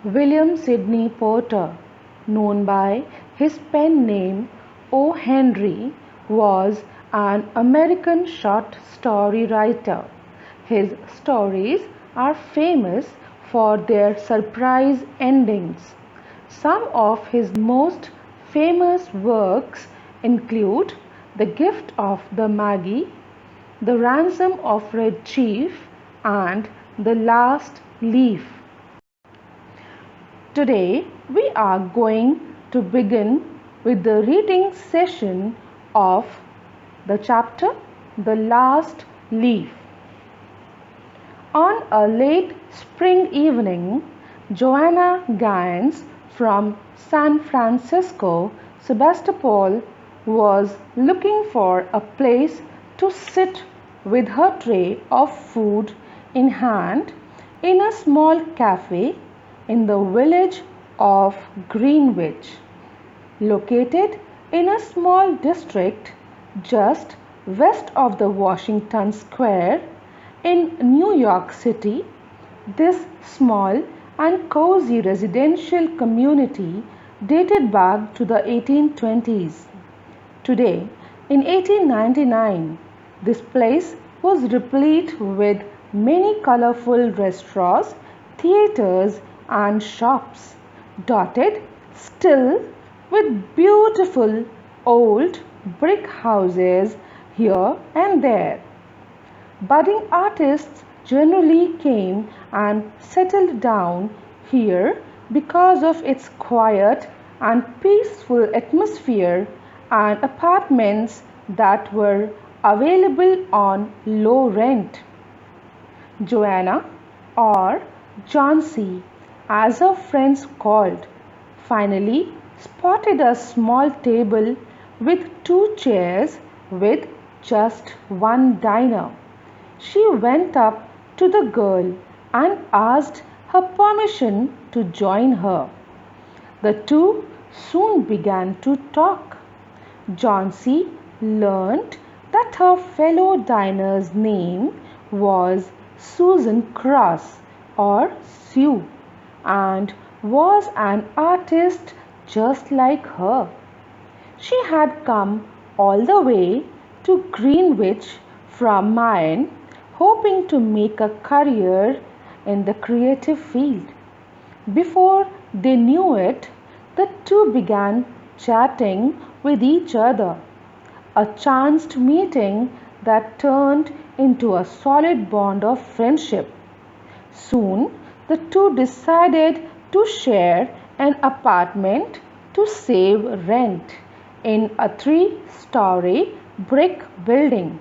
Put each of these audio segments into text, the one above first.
William Sidney Porter, known by his pen name O. Henry, was an American short story writer. His stories are famous for their surprise endings. Some of his most famous works include The Gift of the Magi, The Ransom of Red Chief, and The Last Leaf. Today we are going to begin with the reading session of the chapter The Last Leaf. On a late spring evening, Joanna Gaines from San Francisco, Sebastopol, was looking for a place to sit with her tray of food in hand in a small cafe in the village of Greenwich, located in a small district just west of the Washington Square in New York City. This small and cozy residential community dated back to the 1820s. Today, in 1899, this place was replete with many colorful restaurants, theaters, and shops, dotted still with beautiful old brick houses here and there. Budding artists generally came and settled down here because of its quiet and peaceful atmosphere and apartments that were available on low rent. Joanna, or Johnsy, as her friends called, finally spotted a small table with two chairs with just one diner. She went up to the girl and asked her permission to join her. The two soon began to talk. Johnsy learned that her fellow diner's name was Susan Cross, or Sue, and was an artist just like her. She had come all the way to Greenwich from Maine, hoping to make a career in the creative field. Before they knew it, the two began chatting with each other, a chanced meeting that turned into a solid bond of friendship. Soon, the two decided to share an apartment to save rent in a 3-story brick building.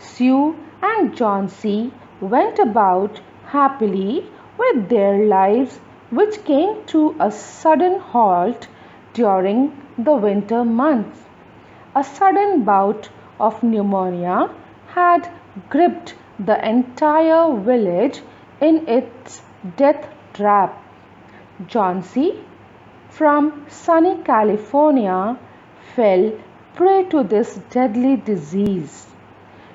Sue and Johnsy went about happily with their lives, which came to a sudden halt during the winter months. A sudden bout of pneumonia had gripped the entire village in its death trap. Johnsy, from sunny California, fell prey to this deadly disease.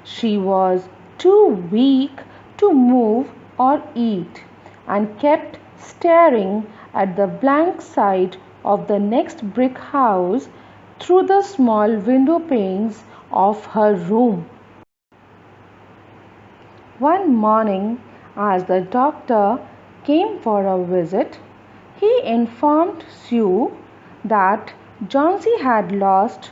She was too weak to move or eat, and kept staring at the blank side of the next brick house through the small window panes of her room. One morning, as the doctor came for a visit, he informed Sue that Johnsy had lost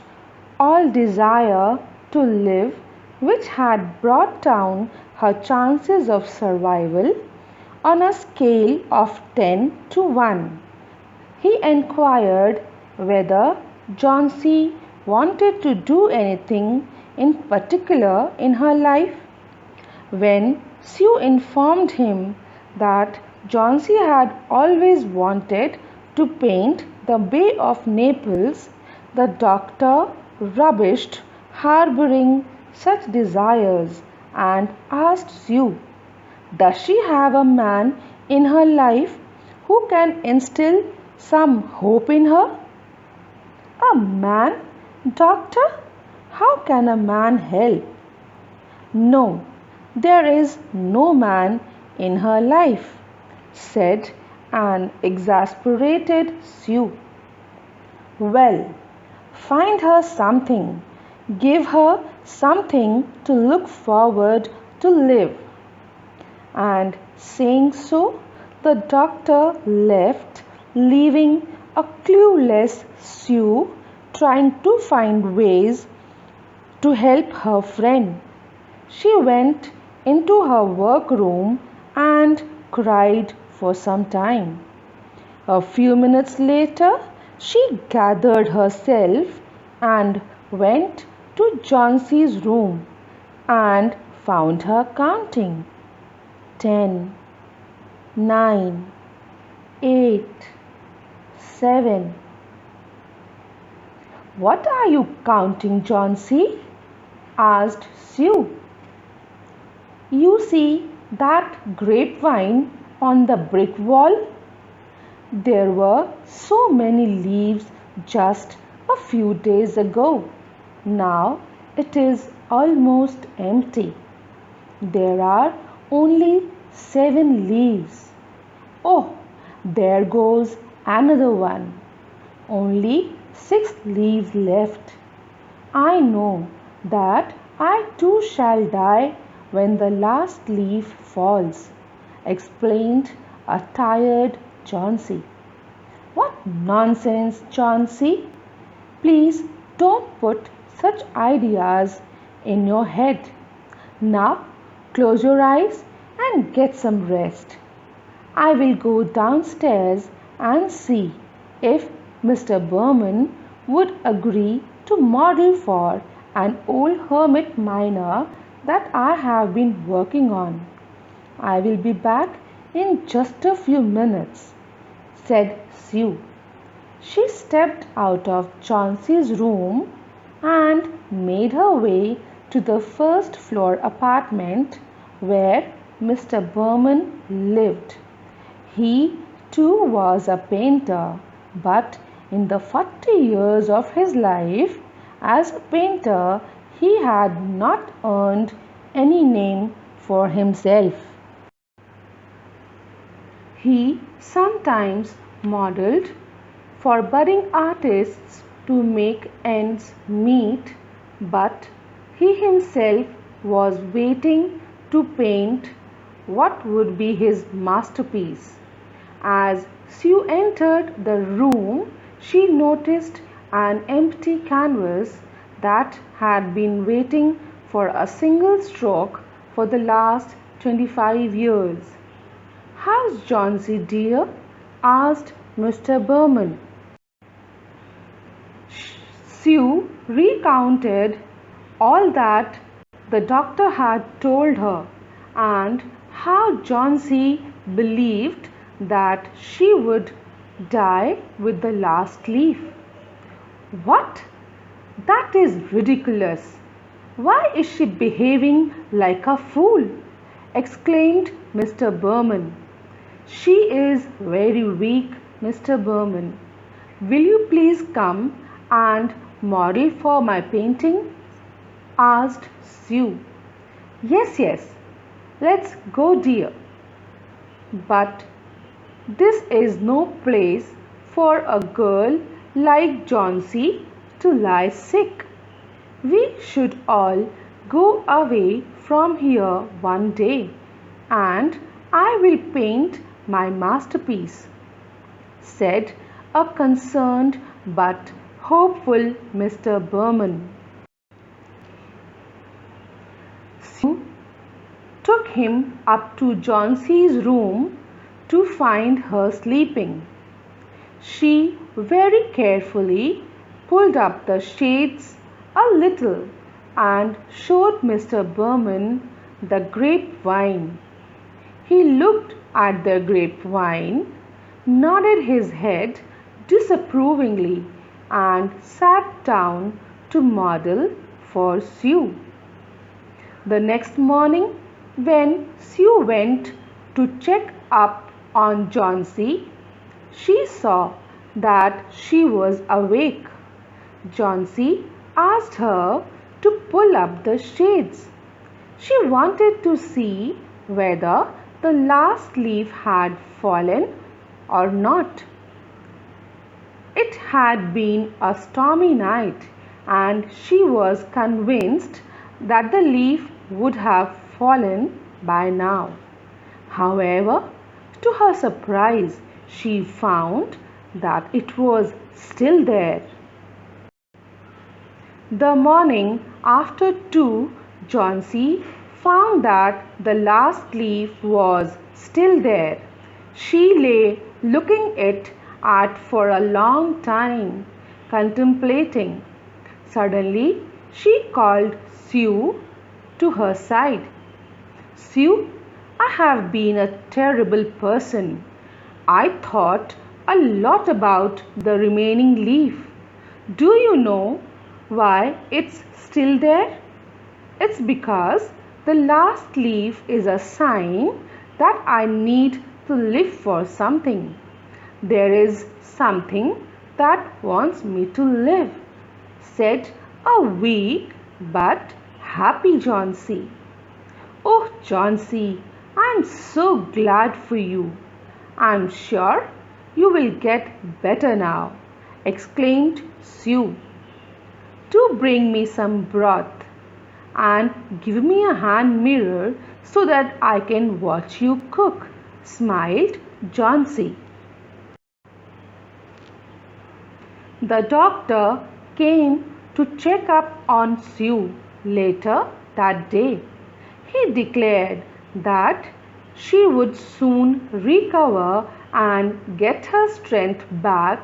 all desire to live, which had brought down her chances of survival on a scale of 10 to 1. He inquired whether Johnsy wanted to do anything in particular in her life. When Sue informed him that Johnsy had always wanted to paint the Bay of Naples, the doctor rubbished harboring such desires and asked Sue, "Does she have a man in her life who can instill some hope in her?" "A man, doctor? How can a man help?" "No, there is no man in her life," said an exasperated Sue. Well, find her something. Give her something to look forward to live. And saying so, the doctor left, leaving a clueless Sue trying to find ways to help her friend. She went into her workroom and cried for some time. A few minutes later, she gathered herself and went to Johnsey's room and found her counting 10, 9, 8, 7. "What are you counting, Johnsey?" asked Sue. "You see that grapevine on the brick wall? There were so many leaves just a few days ago. Now it is almost empty. There are only 7 leaves. Oh, there goes another one. Only 6 leaves left. I know that I too shall die when the last leaf falls," explained a tired Johnsey. "What nonsense, Johnsey! Please don't put such ideas in your head. Now close your eyes and get some rest. I will go downstairs and see if Mr. Burman would agree to model for an old hermit miner that I have been working on. I will be back in just a few minutes," said Sue. She stepped out of Johnsey's room and made her way to the first floor apartment where Mr. Burman lived. He too was a painter, but in the 40 years of his life as a painter, he had not earned any name for himself. He sometimes modeled for budding artists to make ends meet, but he himself was waiting to paint what would be his masterpiece. As Sue entered the room, she noticed an empty canvas that had been waiting for a single stroke for the last 25 years. "How's Johnsey, dear?" asked Mr. Burman. Sue recounted all that the doctor had told her and how Johnsey believed that she would die with the last leaf. "What? That is ridiculous. Why is she behaving like a fool?" exclaimed Mr. Burman. "She is very weak, Mr. Burman. Will you please come and model for my painting?" asked Sue. Yes, let's go, dear. But this is no place for a girl like Johnsey to lie sick. We should all go away from here one day, and I will paint my masterpiece," said a concerned but hopeful Mr. Burman. Sue took him up to Johnsey's room to find her sleeping. She very carefully pulled up the shades a little and showed Mr. Burman the grapevine. He looked at the grapevine, nodded his head disapprovingly, and sat down to model for Sue. The next morning, when Sue went to check up on Johnsey, she saw that she was awake. Johnsey asked her to pull up the shades. She wanted to see whether the last leaf had fallen or not. It had been a stormy night, and she was convinced that the leaf would have fallen by now. However, to her surprise, she found that it was still there. The morning after too, Johnsy found that the last leaf was still there. She lay looking it at for a long time, contemplating. Suddenly, she called Sue to her side. Sue, I have been a terrible person. I thought a lot about the remaining leaf. Do you know why it's still there? It's because the last leaf is a sign that I need to live for something. There is something that wants me to live, said a weak but happy Johnsy. Oh, Johnsy, I'm so glad for you. I'm sure you will get better now, exclaimed Sue. Do bring me some broth and give me a hand mirror so that I can watch you cook, smiled Johnsy. The doctor came to check up on Sue later that day. He declared that she would soon recover and get her strength back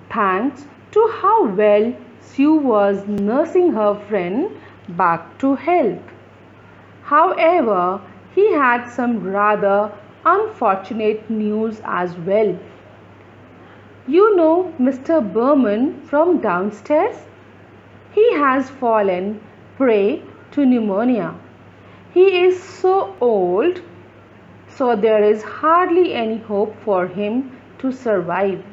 thanks to how well Sue was nursing her friend back to health. However, he had some rather unfortunate news as well. You know Mr. Berman from downstairs? He has fallen prey to pneumonia. He is so old, so there is hardly any hope for him to survive.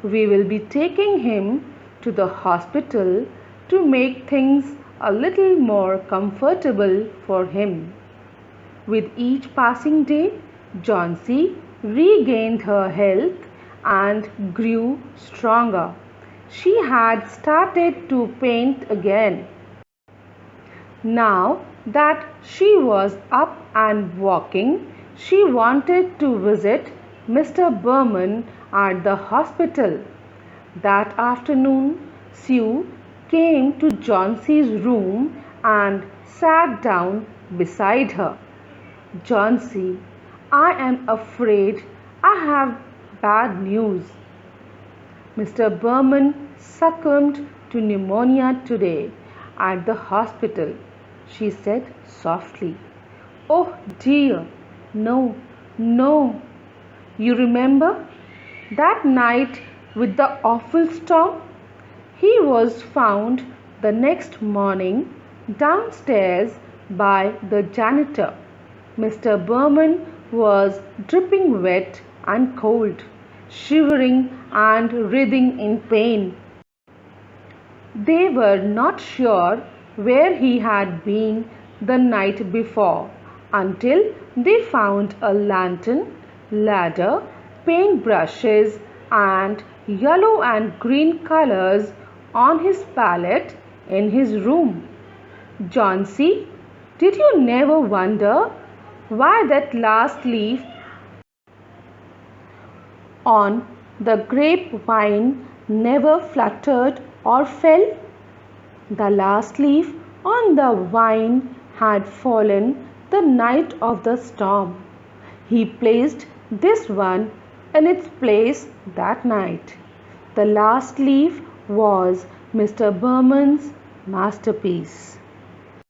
We will be taking him to the hospital to make things a little more comfortable for him. With each passing day, Johnsy regained her health and grew stronger. She had started to paint again. Now that she was up and walking, she wanted to visit Mr. Berman at the hospital. That afternoon, Sue came to Johnsy's room and sat down beside her. Johnsy, I am afraid I have bad news. Mr. Berman succumbed to pneumonia today at the hospital, she said softly. Oh dear, no, no. You remember that night with the awful storm? He was found the next morning downstairs by the janitor. Mr. Berman was dripping wet and cold, shivering and writhing in pain. They were not sure where he had been the night before until they found a lantern, ladder, paintbrushes, and yellow and green colors on his palette in his room. Johnsy, did you never wonder why that last leaf on the grapevine never fluttered or fell? The last leaf on the vine had fallen the night of the storm. He placed this one in its place that night. The last leaf was Mr. Berman's masterpiece.